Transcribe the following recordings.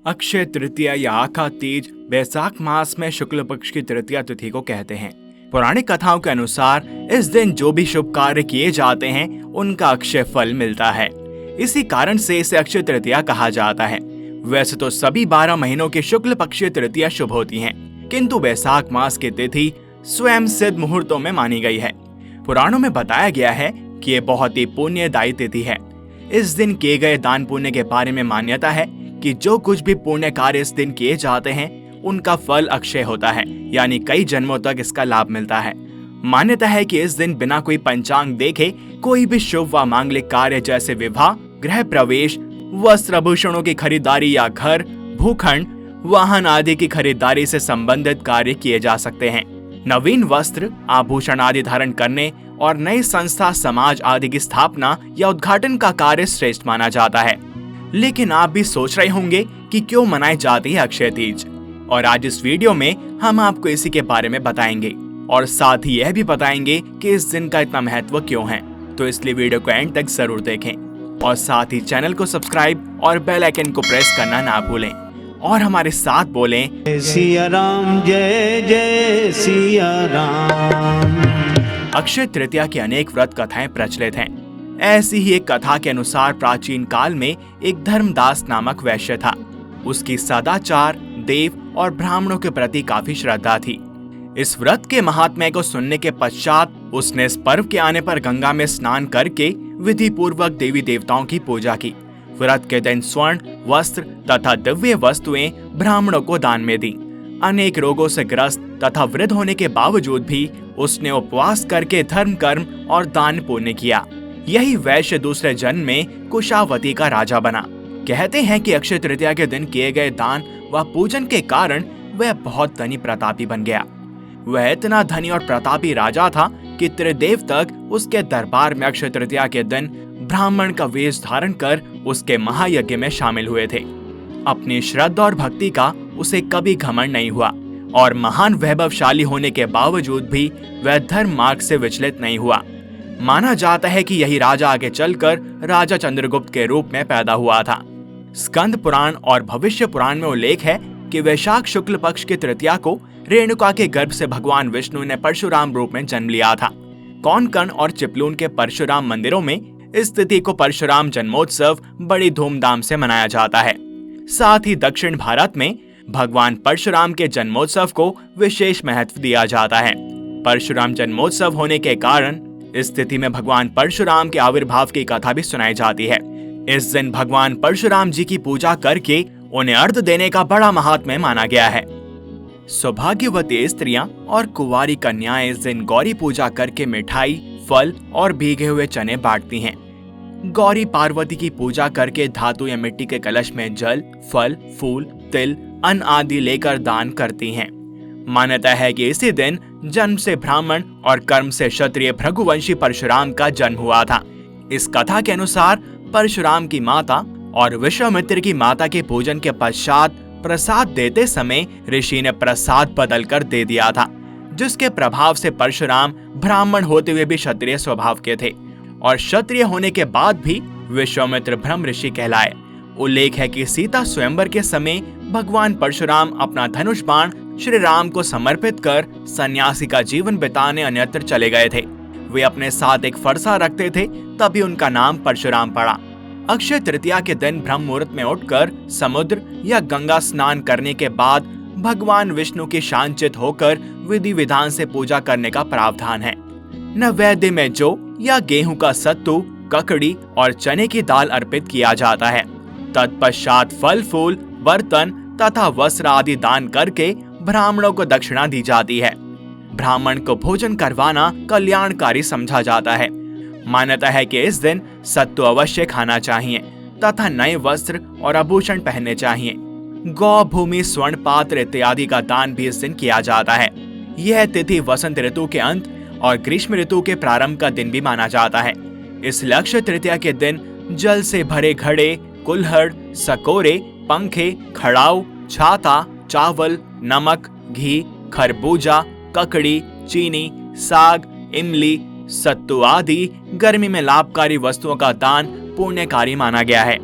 अक्षय तृतीया या आखा तीज वैशाख मास में शुक्ल पक्ष की तृतीया तिथि को कहते हैं। पौराणिक कथाओं के अनुसार इस दिन जो भी शुभ कार्य किए जाते हैं उनका अक्षय फल मिलता है। इसी कारण से इसे अक्षय तृतीया कहा जाता है। वैसे तो सभी 12 महीनों की शुक्ल पक्षीय तृतीया शुभ होती हैं, किंतु वैशाख मास की तिथि स्वयं सिद्ध मुहूर्तों में मानी गई है। पुराणों में बताया गया है कि ये बहुत ही पुण्यदायी तिथि है। इस दिन किए गए दान पुण्य के बारे में मान्यता है कि जो कुछ भी पुण्य कार्य इस दिन किए जाते हैं उनका फल अक्षय होता है, यानी कई जन्मों तक इसका लाभ मिलता है। मान्यता है कि इस दिन बिना कोई पंचांग देखे कोई भी शुभ व मांगलिक कार्य जैसे विवाह, गृह प्रवेश, वस्त्र आभूषणों की खरीदारी या घर, भूखंड, वाहन आदि की खरीदारी से संबंधित कार्य किए जा सकते हैं। नवीन वस्त्र, आभूषण आदि धारण करने और नई संस्था, समाज आदि की स्थापना या उद्घाटन का कार्य श्रेष्ठ माना जाता है। लेकिन आप भी सोच रहे होंगे कि क्यों मनाई जाती है अक्षय तीज, और आज इस वीडियो में हम आपको इसी के बारे में बताएंगे और साथ ही यह भी बताएंगे कि इस दिन का इतना महत्व क्यों है। तो इसलिए वीडियो को एंड तक जरूर देखें और साथ ही चैनल को सब्सक्राइब और बेल आइकन को प्रेस करना ना भूलें और हमारे साथ बोलें जय सिया राम, जय जय सिया राम। अक्षय तृतीया की अनेक व्रत कथाएं प्रचलित हैं। ऐसी ही एक कथा के अनुसार प्राचीन काल में एक धर्मदास नामक वैश्य था। उसकी सदाचार, देव और ब्राह्मणों के प्रति काफी श्रद्धा थी। इस व्रत के महात्म्य को सुनने के पश्चात उसने इस पर्व के आने पर गंगा में स्नान करके विधि पूर्वक देवी देवताओं की पूजा की। व्रत के दिन स्वर्ण, वस्त्र तथा दिव्य वस्तुएं ब्राह्मणों को दान में दी। अनेक रोगों से ग्रस्त तथा वृद्ध होने के बावजूद भी उसने उपवास करके धर्म, कर्म और दान पुण्य किया। यही वैश्य दूसरे जन्म में कुशावती का राजा बना। कहते हैं कि अक्षय तृतीया के दिन किए गए दान व पूजन के कारण वह बहुत धनी प्रतापी बन गया। वह इतना धनी और प्रतापी राजा था कि त्रिदेव तक उसके दरबार में अक्षय तृतीया के दिन ब्राह्मण का वेश धारण कर उसके महायज्ञ में शामिल हुए थे। अपनी श्रद्धा और भक्ति का उसे कभी घमंड नहीं हुआ और महान वैभवशाली होने के बावजूद भी वह धर्म मार्ग से विचलित नहीं हुआ। माना जाता है कि यही राजा आगे चलकर राजा चंद्रगुप्त के रूप में पैदा हुआ था। स्कंद पुराण और भविष्य पुराण में उल्लेख है कि वैशाख शुक्ल पक्ष की तृतीया को रेणुका के गर्भ से भगवान विष्णु ने परशुराम रूप में जन्म लिया था। कोंकण और चिपलून के परशुराम मंदिरों में इस तिथि को परशुराम जन्मोत्सव बड़ी धूमधाम से मनाया जाता है। साथ ही दक्षिण भारत में भगवान परशुराम के जन्मोत्सव को विशेष महत्व दिया जाता है। परशुराम जन्मोत्सव होने के कारण इस तिथि में भगवान परशुराम के आविर्भाव की कथा भी सुनाई जाती है। इस दिन भगवान परशुराम जी की पूजा करके उन्हें अर्घ्य देने का बड़ा महात्म्य माना गया है। सौभाग्यवती स्त्रियां और कुंवारी कन्याएं इस दिन गौरी पूजा करके मिठाई, फल और भीगे हुए चने बांटती हैं। गौरी पार्वती की पूजा करके धातु या मिट्टी के कलश में जल, फल, फूल, तिल, अन्न आदि लेकर दान करती हैं। मान्यता है कि इसी दिन जन्म से ब्राह्मण और कर्म से क्षत्रिय भृगुवंशी परशुराम का जन्म हुआ था। इस कथा के अनुसार परशुराम की माता और विश्वामित्र की माता के पूजन के पश्चात प्रसाद देते समय ऋषि ने प्रसाद बदल कर दे दिया था, जिसके प्रभाव से परशुराम ब्राह्मण होते हुए भी क्षत्रिय स्वभाव के थे और क्षत्रिय होने के बाद भी विश्वामित्र ब्रह्म ऋषि कहलाए। उल्लेख है कि सीता स्वयंवर के समय भगवान परशुराम अपना धनुष बाण श्री राम को समर्पित कर सन्यासी का जीवन बिताने अन्यत्र चले गए थे। वे अपने साथ एक फरसा रखते थे, तभी उनका नाम परशुराम पड़ा। अक्षय तृतीया के दिन ब्रह्म मुहूर्त में उठकर समुद्र या गंगा स्नान करने के बाद भगवान विष्णु की शांचित होकर विधि विधान से पूजा करने का प्रावधान है। नैवेद्य में जौ या गेहूं का सत्तू, ककड़ी और चने की दाल अर्पित किया जाता है। तत्पश्चात फल, फूल, बर्तन तथा वस्त्र आदि दान करके ब्राह्मणों को दक्षिणा दी जाती है। ब्राह्मण को भोजन करवाना कल्याणकारी समझा जाता है। मान्यता है कि इस दिन सत्तू अवश्य खाना चाहिए तथा नए वस्त्र और आभूषण पहनने चाहिए। गौ, भूमि, स्वर्ण पात्र इत्यादि का दान भी इस दिन किया जाता है। यह तिथि वसंत ऋतु के अंत और ग्रीष्म ऋतु के प्रारंभ का दिन भी माना जाता है। इसलिए अक्षय तृतीया के दिन जल से भरे घड़े, कुल्हड़, सकोरे, पंखे, खड़ाऊ, छाता, चावल, नमक, घी, खरबूजा, ककड़ी, चीनी, साग, इमली, सत्तू आदि गर्मी में लाभकारी वस्तुओं का दान पुण्यकारी माना गया है।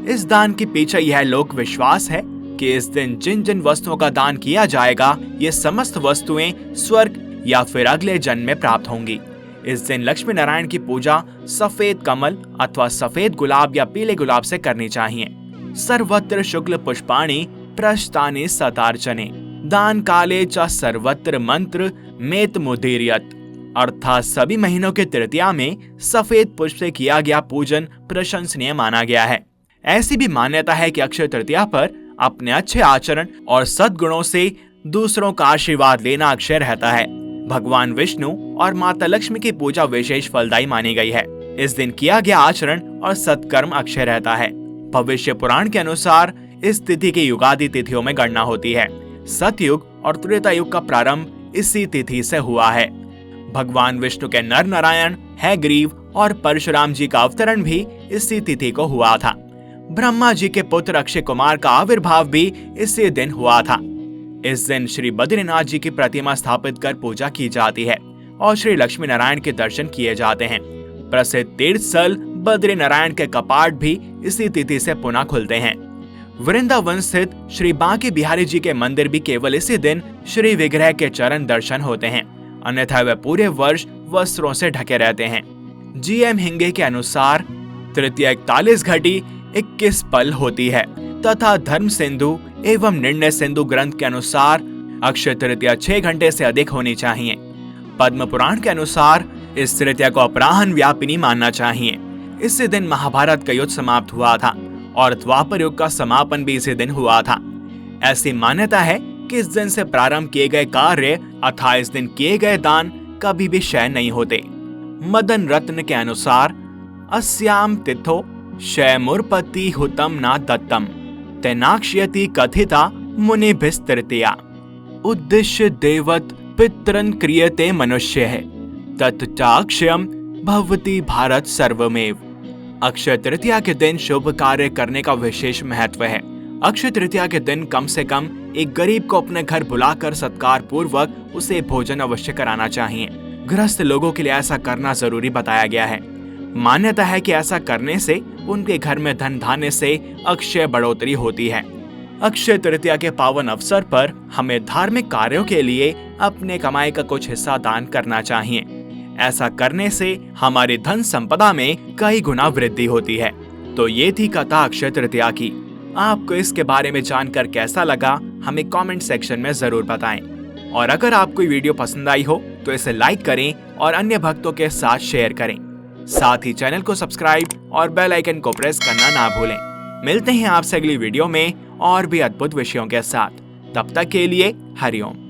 इस दान के पीछे यह लोक विश्वास है कि इस दिन जिन जिन वस्तुओं का दान किया जाएगा, ये समस्त वस्तुएं स्वर्ग या फिर अगले जन्म में प्राप्त होंगी। इस दिन लक्ष्मी नारायण की पूजा सफेद कमल अथवा सफेद गुलाब या पीले गुलाब से करनी चाहिए। सर्वत्र शुक्ल पुष्पाणि प्रस्तानि सतार्चने दान काले च सर्वत्र मंत्र मेत मुदीर्यत, अर्थात सभी महीनों के तृतीया में सफेद पुष्प से किया गया पूजन प्रशंसनीय माना गया है। ऐसी भी मान्यता है कि अक्षय तृतीया पर अपने अच्छे आचरण और सद्गुणों से दूसरों का आशीर्वाद लेना अक्षय रहता है। भगवान विष्णु और माता लक्ष्मी की पूजा विशेष फलदायी मानी गई है। इस दिन किया गया आचरण और सत्कर्म अक्षय रहता है। भविष्य पुराण के अनुसार इस तिथि की युगादि तिथियों में गणना होती है। सतयुग और त्रेता युग का प्रारंभ इसी तिथि से हुआ है। भगवान विष्णु के नर नारायण हयग्रीव और परशुराम जी का अवतरण भी इसी तिथि को हुआ था। ब्रह्मा जी के पुत्र अक्षय कुमार का आविर्भाव भी इसी दिन हुआ था। इस दिन श्री बद्रीनाथ जी की प्रतिमा स्थापित कर पूजा की जाती है और श्री लक्ष्मी नारायण के दर्शन किए जाते हैं। प्रसिद्ध तीर्थ स्थल बद्री नारायण के कपाट भी इसी तिथि से पुनः खुलते हैं। वृंदावन स्थित श्री बांके बिहारी जी के मंदिर भी केवल इसी दिन श्री विग्रह के चरण दर्शन होते हैं, अन्यथा वे पूरे वर्ष वस्त्रों से ढके रहते हैं। जीएम हिंगे के अनुसार तृतीया 41 घटी 21 पल होती है तथा धर्म सिंधु एवं निर्णय सिंधु ग्रंथ के अनुसार अक्षय तृतीया 6 घंटे से अधिक होनी चाहिए। पद्म पुराण के अनुसार इस तृतीया को अपराह्न व्यापिनी मानना चाहिए। इसी दिन महाभारत का युद्ध समाप्त हुआ था और द्वापर युग का समापन भी इसी दिन हुआ था। ऐसी मान्यता है कि इस दिन से प्रारंभ किए गए कार्य अथवा इस दिन किए गए दान कभी भी क्षय नहीं होते। मदन रत्न के अनुसार अस्याम तिथो क्षयमुर्पति हुतम ना दत्तम तेनाक्ष्यति कथिता मुनिभिः तृतीया उद्देश्य देवत पितरन क्रियते मनुष्य है तत्चाक्षयम भवति भारत सर्वमेव। अक्षय तृतीया के दिन शुभ कार्य करने का विशेष महत्व है। अक्षय तृतीया के दिन कम से कम एक गरीब को अपने घर बुलाकर सत्कार पूर्वक उसे भोजन अवश्य कराना चाहिए। गृहस्थ लोगों के लिए ऐसा करना जरूरी बताया गया है। मान्यता है कि ऐसा करने से उनके घर में धन धान्य से अक्षय बढ़ोतरी होती है। अक्षय तृतीया के पावन अवसर पर हमें धार्मिक कार्यों के लिए अपने कमाई का कुछ हिस्सा दान करना चाहिए। ऐसा करने से हमारी धन संपदा में कई गुना वृद्धि होती है। तो ये थी कथा अक्षय तृतीया की। आपको इसके बारे में जानकर कैसा लगा हमें कमेंट सेक्शन में जरूर बताएं। और अगर आपको वीडियो पसंद आई हो तो इसे लाइक करें और अन्य भक्तों के साथ शेयर करें। साथ ही चैनल को सब्सक्राइब और बेल आइकन को प्रेस करना ना भूलें। मिलते हैं आपसे अगली वीडियो में और भी अद्भुत विषयों के साथ। तब तक के लिए हरिओम।